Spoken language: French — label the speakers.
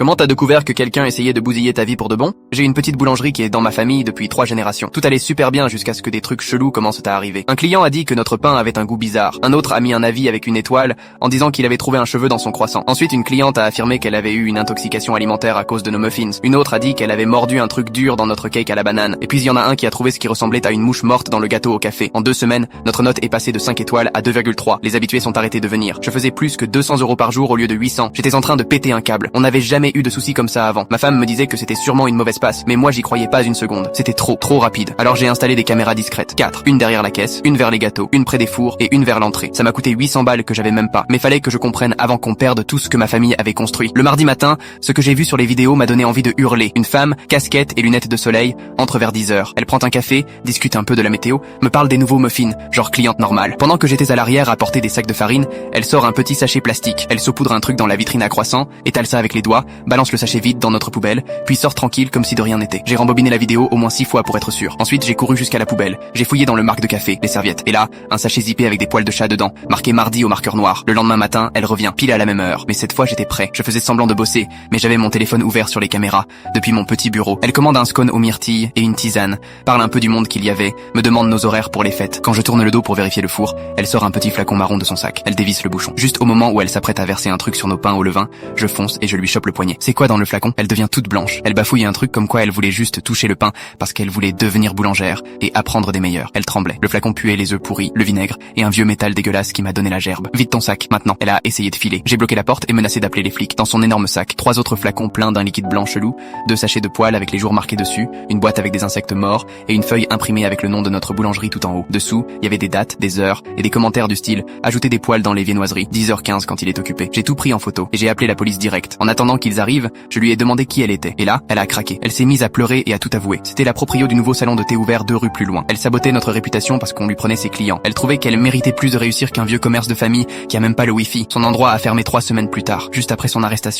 Speaker 1: Comment t'as découvert que quelqu'un essayait de bousiller ta vie pour de bon? J'ai une petite boulangerie qui est dans ma famille depuis 3 générations. Tout allait super bien jusqu'à ce que des trucs chelous commencent à arriver. Un client a dit que notre pain avait un goût bizarre. Un autre a mis un avis avec une étoile en disant qu'il avait trouvé un cheveu dans son croissant. Ensuite, une cliente a affirmé qu'elle avait eu une intoxication alimentaire à cause de nos muffins. Une autre a dit qu'elle avait mordu un truc dur dans notre cake à la banane. Et puis il y en a un qui a trouvé ce qui ressemblait à une mouche morte dans le gâteau au café. En 2 semaines, notre note est passée de 5 étoiles à 2,3. Les habitués sont arrêtés de venir. Je faisais plus que 200 € par jour au lieu de 800. J'étais en train de péter un câble. On n'avait jamais eu de soucis comme ça avant. Ma femme me disait que c'était sûrement une mauvaise passe, mais moi j'y croyais pas une seconde. C'était trop rapide. Alors j'ai installé des caméras discrètes. 4. Une derrière la caisse, une vers les gâteaux, une près des fours et une vers l'entrée. Ça m'a coûté 800 balles que j'avais même pas. Mais fallait que je comprenne avant qu'on perde tout ce que ma famille avait construit. Le mardi matin, ce que j'ai vu sur les vidéos m'a donné envie de hurler. Une femme, casquette et lunettes de soleil, entre vers 10h. Elle prend un café, discute un peu de la météo, me parle des nouveaux muffins, genre cliente normale. Pendant que j'étais à l'arrière à porter des sacs de farine, elle sort un petit sachet plastique. Elle saupoudre un truc dans la vitrine à croissant, étale ça avec les doigts, balance le sachet vide dans notre poubelle, puis sort tranquille comme si de rien n'était. J'ai rembobiné la vidéo au moins 6 fois pour être sûr. Ensuite, j'ai couru jusqu'à la poubelle. J'ai fouillé dans le marc de café, les serviettes. Et là, un sachet zippé avec des poils de chat dedans, marqué mardi au marqueur noir. Le lendemain matin, elle revient, pile à la même heure. Mais cette fois, j'étais prêt. Je faisais semblant de bosser, mais j'avais mon téléphone ouvert sur les caméras, depuis mon petit bureau. Elle commande un scone aux myrtilles et une tisane, parle un peu du monde qu'il y avait, me demande nos horaires pour les fêtes. Quand je tourne le dos pour vérifier le four, elle sort un petit flacon marron de son sac. Elle dévisse le bouchon. Juste au moment où elle s'apprête à verser un truc sur nos pains au levain, je fonce et je lui chope le poignet. C'est quoi dans le flacon? Elle devient toute blanche. Elle bafouille un truc comme quoi elle voulait juste toucher le pain parce qu'elle voulait devenir boulangère et apprendre des meilleurs. Elle tremblait. Le flacon puait les œufs pourris, le vinaigre et un vieux métal dégueulasse qui m'a donné la gerbe. Vide ton sac, maintenant. Elle a essayé de filer. J'ai bloqué la porte et menacé d'appeler les flics. Dans son énorme sac, 3 autres flacons pleins d'un liquide blanc chelou, 2 sachets de poils avec les jours marqués dessus, une boîte avec des insectes morts et une feuille imprimée avec le nom de notre boulangerie tout en haut. Dessous, il y avait des dates, des heures et des commentaires du style « Ajoutez des poils dans les viennoiseries, 10h15 quand il est occupé ». J'ai tout pris en photo et j'ai appelé la police direct. En attendant qu'ils arrivent, je lui ai demandé qui elle était. Et là, elle a craqué. Elle s'est mise à pleurer et à tout avouer. C'était la proprio du nouveau salon de thé ouvert 2 rues plus loin. Elle sabotait notre réputation parce qu'on lui prenait ses clients. Elle trouvait qu'elle méritait plus de réussir qu'un vieux commerce de famille qui a même pas le wifi. Son endroit a fermé 3 semaines plus tard, juste après son arrestation.